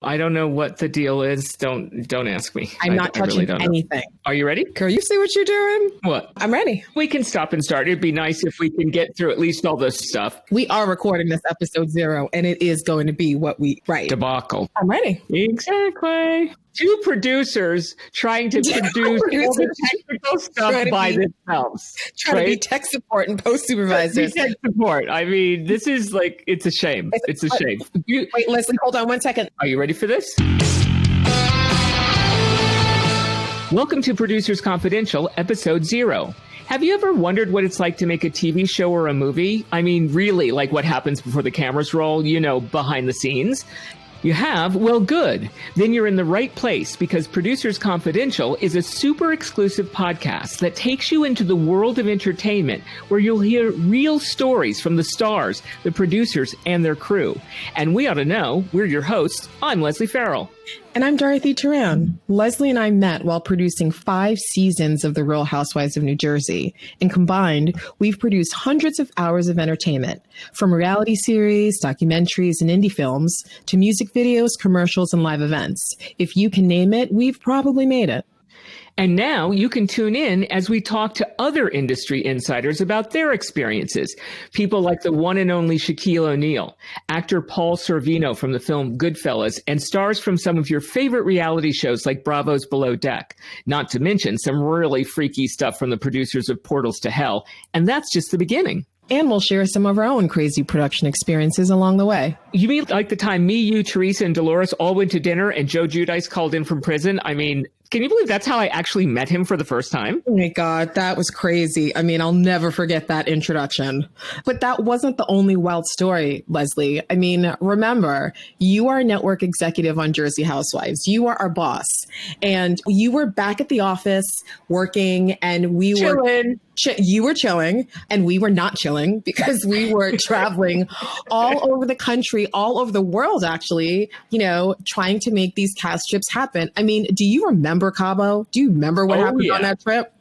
I don't know what the deal is. Don't ask me. I'm not touching anything. Are you ready? Girl, you see what you're doing? What? I'm ready. We can stop and start. It'd be nice if we can get through at least all this stuff. We are recording this episode 0, and it is going to be what we write. Debacle. I'm ready. Exactly. 2 producers trying to produce all the technical stuff by themselves. Trying to be tech support and post supervisors. Tech support. I mean, this is like, it's a shame. It's a shame. Wait, Leslie, hold on 1 second. Are you ready for this? Welcome to Producers Confidential, episode 0. Have you ever wondered what it's like to make a TV show or a movie? I mean, really, like what happens before the cameras roll, you know, behind the scenes? You have? Well, good. Then you're in the right place because Producers Confidential is a super exclusive podcast that takes you into the world of entertainment where you'll hear real stories from the stars, the producers, and their crew. And we ought to know, we're your hosts. I'm Leslie Farrell. And I'm Dorothy Toran. Leslie and I met while producing 5 seasons of The Real Housewives of New Jersey. And combined, we've produced hundreds of hours of entertainment, from reality series, documentaries, and indie films, to music videos, commercials, and live events. If you can name it, we've probably made it. And now you can tune in as we talk to other industry insiders about their experiences. People like the one and only Shaquille O'Neal, actor Paul Sorvino from the film Goodfellas, and stars from some of your favorite reality shows like Bravo's Below Deck. Not to mention some really freaky stuff from the producers of Portals to Hell. And that's just the beginning. And we'll share some of our own crazy production experiences along the way. You mean like the time me, you, Teresa, and Dolores all went to dinner and Joe Giudice called in from prison? I mean, can you believe that's how I actually met him for the first time? Oh my God, that was crazy. I mean, I'll never forget that introduction. But that wasn't the only wild story, Leslie. I mean, remember, you are a network executive on Jersey Housewives. You are our boss. And you were back at the office working and we Chilling. You were chilling and we were not chilling because we were traveling all over the country, all over the world, actually, you know, trying to make these cast trips happen. I mean, do you remember Cabo? Do you remember what happened on that trip?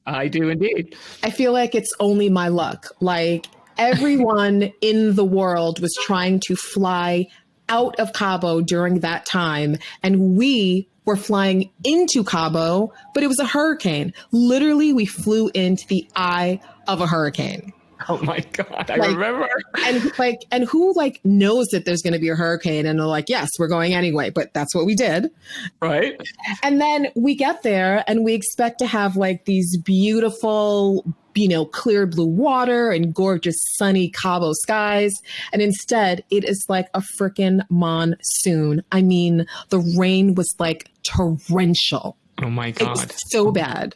I do indeed. I feel like it's only my luck. Like everyone in the world was trying to fly out of Cabo during that time. And we were flying into Cabo, but it was a hurricane. Literally, we flew into the eye of a hurricane. Oh my God, I remember. And who knows that there's going to be a hurricane and they're like, yes, we're going anyway, but that's what we did. Right. And then we get there and we expect to have like these beautiful, you know, clear blue water and gorgeous sunny Cabo skies. And instead it is like a freaking monsoon. I mean, the rain was like torrential. Oh my God. It's so bad.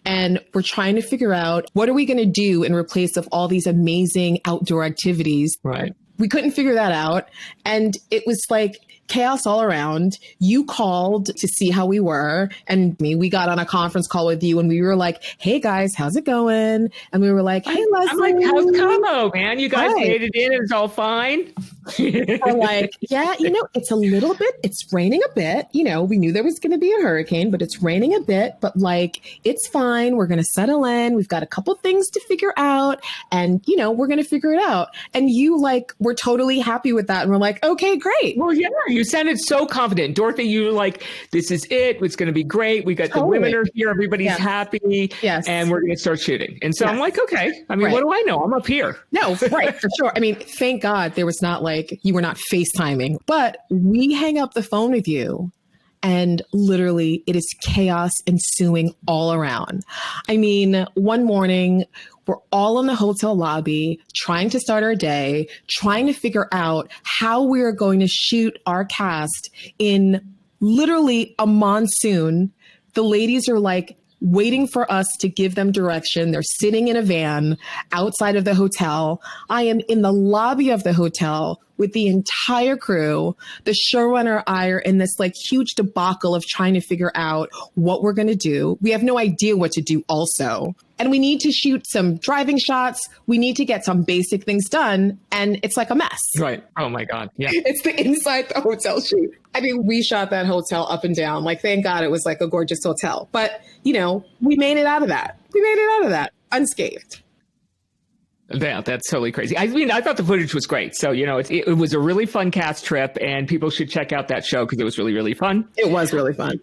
And we're trying to figure out what are we going to do in replace of all these amazing outdoor activities. Right. We couldn't figure that out. And it was like chaos all around. You called to see how we were. And we got on a conference call with you and we were like, hey guys, how's it going? And we were like, hey, Leslie. I'm like, how's Cabo, man? You guys made it in. It's all fine. We're like, yeah, you know, it's a little bit, it's raining a bit. You know, we knew there was going to be a hurricane, but it's raining a bit, but like, it's fine. We're going to settle in. We've got a couple things to figure out and, you know, we're going to figure it out. And you were totally happy with that. And we're like, okay, great. Well, yeah, you sounded so confident. Dorothy, you were like, this is it. It's going to be great. We got the women are here. Everybody's happy. Yes. And we're going to start shooting. And so I'm like, okay. I mean, what do I know? I'm up here. No, right. For sure. I mean, thank God there was not you were not FaceTiming, but we hang up the phone with you and literally it is chaos ensuing all around. I mean, one morning we're all in the hotel lobby trying to start our day, trying to figure out how we are going to shoot our cast in literally a monsoon. The ladies are like waiting for us to give them direction. They're sitting in a van outside of the hotel. I am in the lobby of the hotel with the entire crew. The showrunner and I are in this huge debacle of trying to figure out what we're going to do. We have no idea what to do also. And we need to shoot some driving shots. We need to get some basic things done. And it's like a mess. Right. Oh my God. Yeah. It's the inside the hotel shoot. I mean, we shot that hotel up and down. Thank God it was a gorgeous hotel. But, you know, we made it out of that. We made it out of that unscathed. Yeah, that's totally crazy. I mean, I thought the footage was great. So, it was a really fun cast trip, and people should check out that show because it was really, really fun. It was really fun.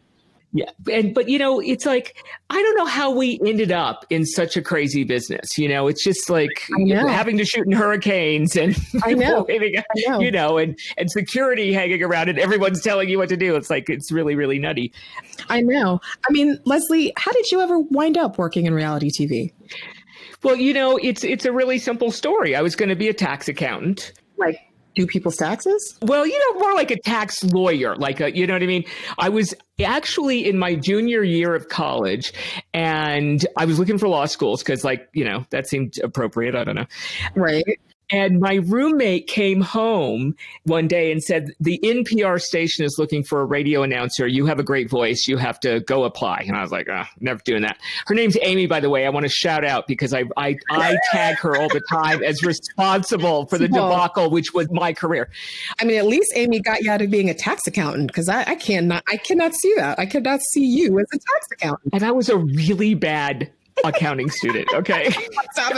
Yeah. But it's like, I don't know how we ended up in such a crazy business. It's just like having to shoot in hurricanes and and security hanging around and everyone's telling you what to do. It's like, it's really, really nutty. I know. I mean, Leslie, how did you ever wind up working in reality TV? Well, it's a really simple story. I was going to be a tax accountant. Like, do people's taxes? Well, more like a tax lawyer, you know what I mean? I was actually in my junior year of college and I was looking for law schools because that seemed appropriate. I don't know. Right. And my roommate came home one day and said, the NPR station is looking for a radio announcer. You have a great voice. You have to go apply. And I was like, never doing that. Her name's Amy, by the way. I want to shout out because I tag her all the time as responsible for the debacle, which was my career. I mean, at least Amy got you out of being a tax accountant because I cannot see that. I cannot see you as a tax accountant. And I was a really bad accounting student. Okay. I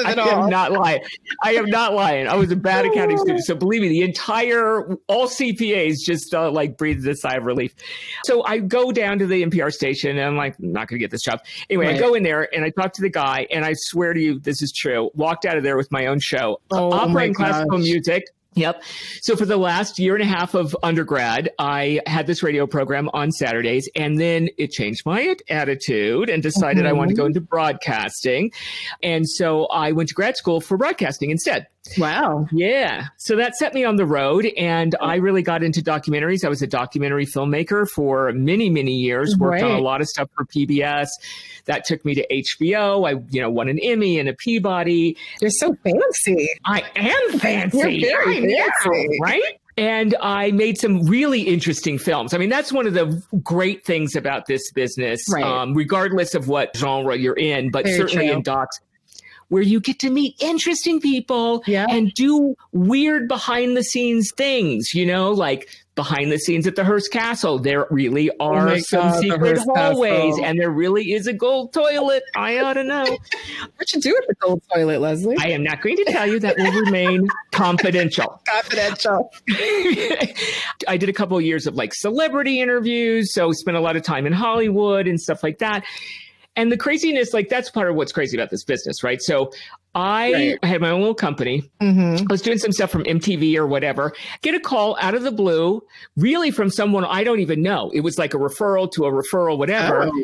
am not lying. I was a bad accounting student. So believe me, all CPAs just breathed a sigh of relief. So I go down to the NPR station and I'm like, I'm not going to get this job. Anyway, right. I go in there and I talk to the guy and I swear to you, this is true. Walked out of there with my own show, opera and classical music. Yep. So for the last year and a half of undergrad, I had this radio program on Saturdays, and then it changed my attitude and decided I wanted to go into broadcasting. And so I went to grad school for broadcasting instead. Wow. Yeah. So that set me on the road, and I really got into documentaries. I was a documentary filmmaker for many, many years, worked on a lot of stuff for PBS. That took me to HBO. I, won an Emmy and a Peabody. You're so fancy. I am fancy. You're very fancy. Right? And I made some really interesting films. I mean, that's one of the great things about this business, regardless of what genre you're in, but certainly in docs, where you get to meet interesting people and do weird behind the scenes things, like behind the scenes at the Hearst Castle. There really are some secret hallways and there really is a gold toilet. I ought to know. What you do with the gold toilet, Leslie? I am not going to tell you. That will remain confidential. Confidential. I did a couple of years of celebrity interviews. So spent a lot of time in Hollywood and stuff like that. And the craziness, that's part of what's crazy about this business, right? So I had my own little company. I was doing some stuff from MTV or whatever. Get a call out of the blue, really from someone I don't even know. It was like a referral to a referral, whatever. Oh.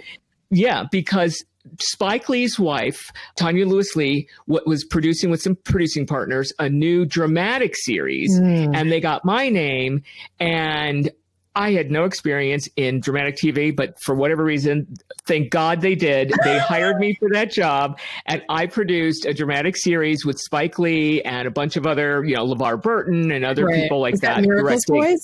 Yeah, because Spike Lee's wife, Tanya Lewis-Lee, was producing with some producing partners a new dramatic series. And they got my name, and I had no experience in dramatic TV, but for whatever reason, thank God they did. They hired me for that job, and I produced a dramatic series with Spike Lee and a bunch of other, LeVar Burton and other people like that. Miracles Boys?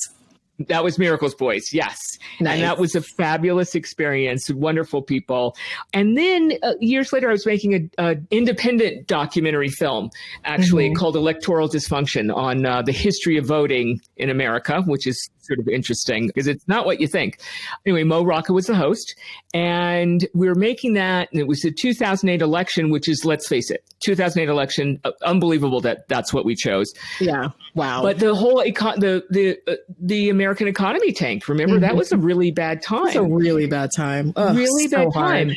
That was Miracles Boys, yes. Nice. And that was a fabulous experience, wonderful people. And then years later, I was making an independent documentary film, actually, called Electoral Dysfunction on the history of voting in America, which is sort of interesting because it's not what you think. Anyway, Mo Rocca was the host, and we were making that, and it was the 2008 election, which is, let's face it, 2008 election, unbelievable that that's what we chose. Yeah. Wow. But the whole the American economy tanked. Remember, that was a really bad time. It's a really bad time. Ugh, really bad time.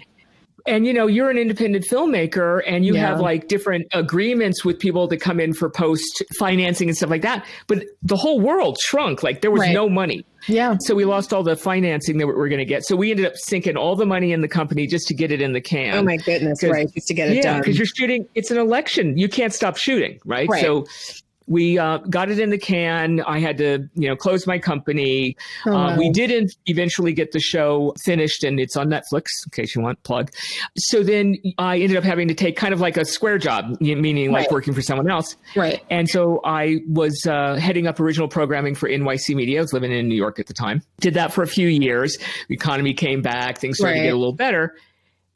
And, you're an independent filmmaker and you have different agreements with people that come in for post financing and stuff like that. But the whole world shrunk. There was no money. Yeah. So we lost all the financing that we were going to get. So we ended up sinking all the money in the company just to get it in the can. Oh, my goodness. Right. Just to get it done. Because you're shooting. It's an election. You can't stop shooting. Right. So we got it in the can. I had to, close my company. We did eventually get the show finished, and it's on Netflix, in case you want plug. So then I ended up having to take kind of like a square job, meaning working for someone else. Right. And so I was heading up original programming for NYC Media. I was living in New York at the time. Did that for a few years. The economy came back. Things started to get a little better.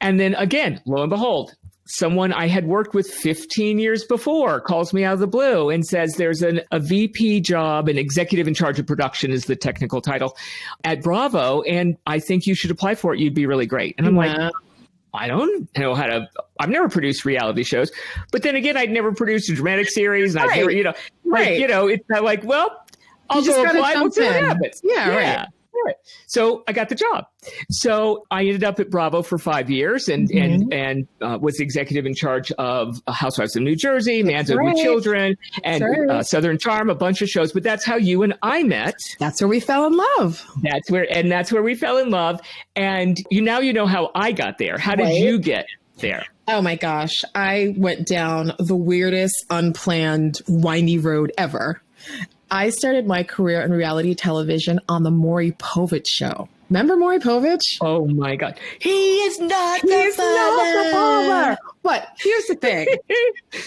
And then again, lo and behold, someone I had worked with 15 years before calls me out of the blue and says there's a VP job, an executive in charge of production is the technical title, at Bravo, and I think you should apply for it. You'd be really great. And I'm like, I don't know how to, I've never produced reality shows, but then again, I'd never produced a dramatic series. And I'd never, it's not like, well, I'll go apply. We'll see what happens. Yeah. Right. Right. So I got the job. So I ended up at Bravo for 5 years and was the executive in charge of Housewives of New Jersey, Manhood with Children, and Southern Charm, a bunch of shows. But that's how you and I met. That's where we fell in love. That's where we fell in love. And you know how I got there. How did you get there? Oh my gosh. I went down the weirdest, unplanned, windy road ever. I started my career in reality television on the Maury Povich show. Remember Maury Povich? Oh my God. He is not the father. But here's the thing.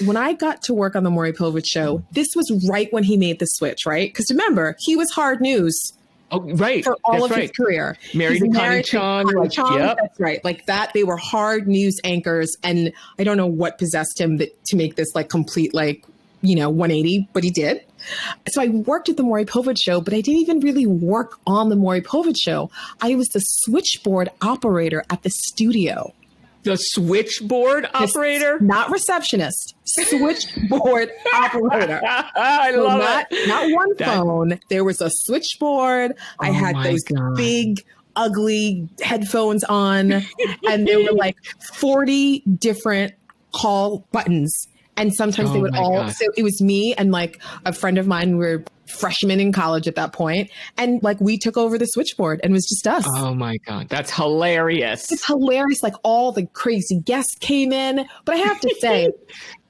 When I got to work on the Maury Povich show, this was right when he made the switch, right? Because remember, he was hard news. Oh, right. For all of his career. Married to Connie Chung. Yep. That's right. Like that. They were hard news anchors. And I don't know what possessed him to make this like complete, 180, but he did. So I worked at the Maury Povich show, but I didn't even really work on the Maury Povich show. I was the switchboard operator at the studio. The switchboard operator? Not receptionist, switchboard operator. I love it. Not one phone. There was a switchboard. I had those big, ugly headphones on, and there were like 40 different call buttons. And sometimes they would so it was me and like a friend of mine. We were freshmen in college at that point. And like we took over the switchboard and it was just us. Oh my God. That's hilarious. It's hilarious. Like all the crazy guests came in. But I have to say,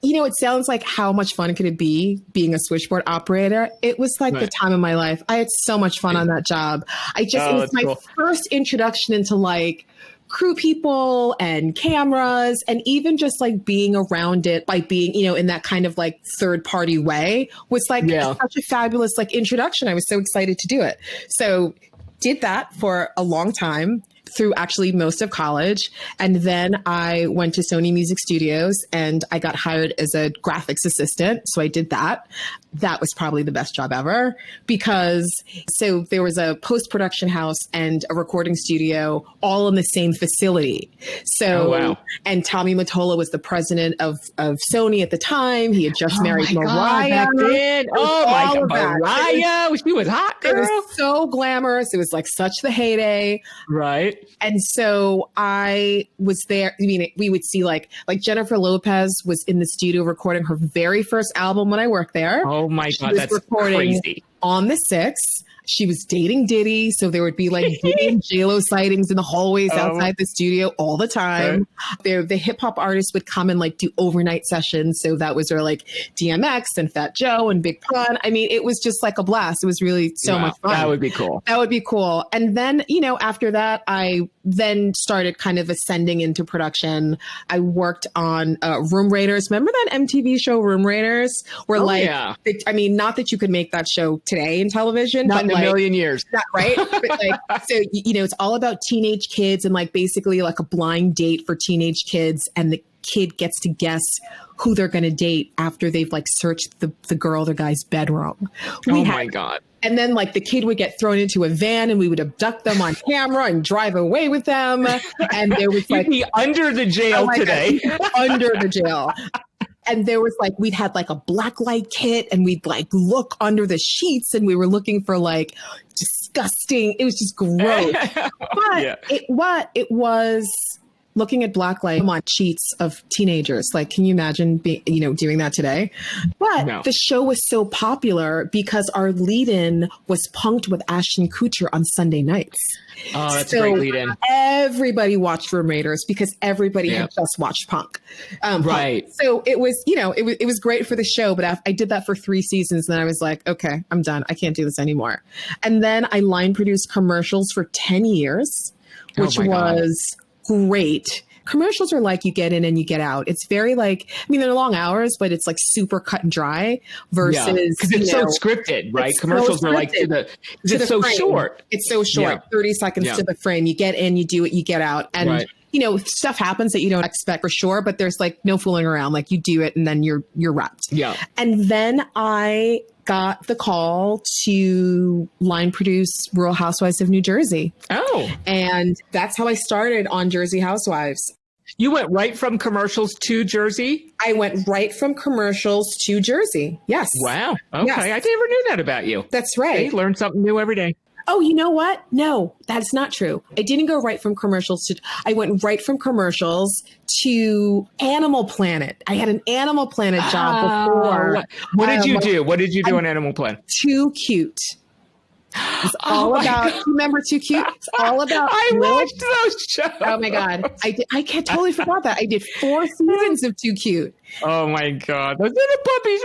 it sounds like how much fun could it be being a switchboard operator? It was like the time of my life. I had so much fun on that job. It was my first introduction into like crew people and cameras, and even just like being around it by being, in that kind of like third party way was like such a fabulous like introduction. I was so excited to do it. So did that for a long time through actually most of college. And then I went to Sony Music Studios and I got hired as a graphics assistant. So I did that. That was probably the best job ever because there was a post-production house and a recording studio all in the same facility. So, and Tommy Mottola was the president of Sony at the time. He had just married Mariah. Back then. Oh my God, Mariah. She was hot, girl. It was so glamorous. It was like such the heyday. Right. And so I was there. I mean, we would see like Jennifer Lopez was in the studio recording her very first album when I worked there. Oh my God, that's crazy. On the 6th. She was dating Diddy, so there would be like Diddy and J-Lo sightings in the hallways outside the studio all the time. The hip hop artists would come and like do overnight sessions. So that was where like DMX and Fat Joe and Big Pun. I mean, it was just like a blast. It was really so much fun. That would be cool. That would be cool. And then, after that, I then started kind of ascending into production. I worked on Room Raiders. Remember that MTV show Room Raiders? Where not that you could make that show today in television, but a million years. Not right. But like, so, it's all about teenage kids and like basically like a blind date for teenage kids. And the kid gets to guess who they're going to date after they've like searched the girl or the guy's bedroom. My God. And then like the kid would get thrown into a van and we would abduct them on camera and drive away with them. And there was like you'd be under the jail today. Under the jail. And there was like, we'd had like a black light kit and we'd like look under the sheets and we were looking for like disgusting. It was just gross. But it was looking at black light on sheets of teenagers. Like, can you imagine doing that today? But the show was so popular because our lead-in was Punked with Ashton Kutcher on Sunday nights. Oh, that's a great lead-in. Everybody watched Room Raiders because everybody had just watched Punk. Right. So it was, it was great for the show, but I did that for 3 seasons. And then I was like, okay, I'm done. I can't do this anymore. And then I line produced commercials for 10 years, which was great. Commercials are like you get in and you get out. It's very like, they're long hours, but it's like super cut and dry versus because it's so scripted, right? Commercials are like it's so frame. Short. It's so short, 30 seconds to the frame. You get in, you do it, you get out. And stuff happens that you don't expect for sure, but there's like no fooling around. Like you do it and then you're wrapped. Yeah. And then I got the call to line produce Real Housewives of New Jersey. Oh. And that's how I started on Jersey Housewives. You went right from commercials to Jersey? I went right from commercials to Jersey. Yes. Wow. Okay. Yes. I never knew that about you. That's right. See, learn something new every day. Oh, you know what? No, that's not true. I didn't go right from commercials to, I went right from commercials to Animal Planet. I had an Animal Planet job before. What did you do? What did you do on Animal Planet? Too Cute. It's all about, remember Too Cute? It's all about. I watched those shows. Oh my God. I can't totally forgot that. I did 4 seasons of Too Cute. Oh my God. Those little puppies.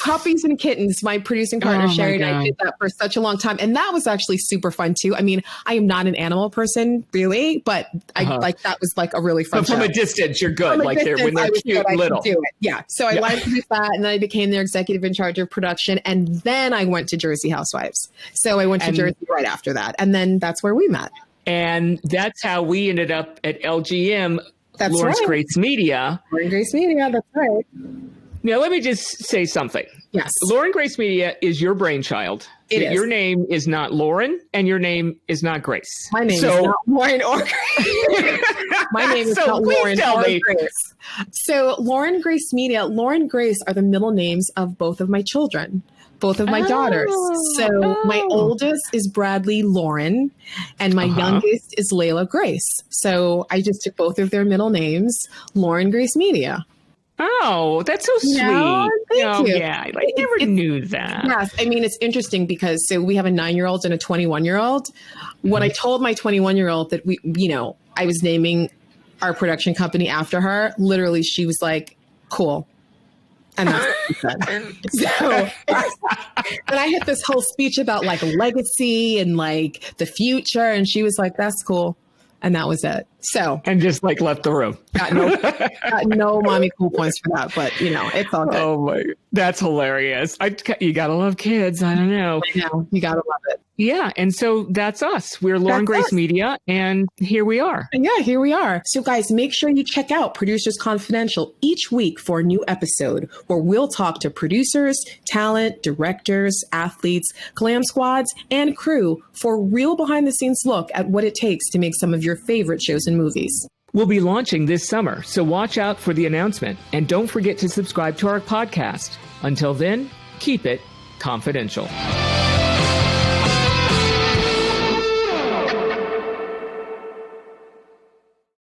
Puppies and Kittens. My producing partner, Sherry, and I did that for such a long time. And that was actually super fun too. I mean, I am not an animal person really, but I like, that was like a really fun show. From a distance, you're good. Like when they're cute little. Do it. Yeah. So I liked to do that. And then I became their executive in charge of production. And then I went to Jersey Housewives. So I went to Jersey right after that. And then that's where we met. And that's how we ended up at LGM. That's Lawrence right. Grace Media. Lauren Grace Media, that's right. Now, let me just say something. Yes. Lauren Grace Media is your brainchild. It is. Your name is not Lauren, and your name is not Grace. My name is not Lauren or Grace. My name is not Lauren or Grace. So Lauren Grace Media, Lauren Grace are the middle names of both of my children. Both of my daughters. So my oldest is Bradley Lauren, and my youngest is Layla Grace. So I just took both of their middle names, Lauren Grace Media. Oh, that's so sweet. Thank you. Yeah, I never knew that. Yes. I mean, it's interesting because so we have a 9-year-old and a 21-year-old. When I told my 21-year-old that I was naming our production company after her, literally she was like, cool. And that's what she said. So then I had this whole speech about like legacy and like the future. And she was like, that's cool. And that was it. So and just like left the room. Got no mommy cool points for that, but it's all good. Oh my, that's hilarious. You gotta love kids. I don't know. I know. You gotta love it. Yeah. And so that's us. We're Lauren Grace Media, and here we are. And yeah, here we are. So guys, make sure you check out Producers Confidential each week for a new episode where we'll talk to producers, talent, directors, athletes, glam squads, and crew for a real behind the scenes look at what it takes to make some of your favorite shows and movies. We'll be launching this summer, so watch out for the announcement. And don't forget to subscribe to our podcast. Until then, keep it confidential.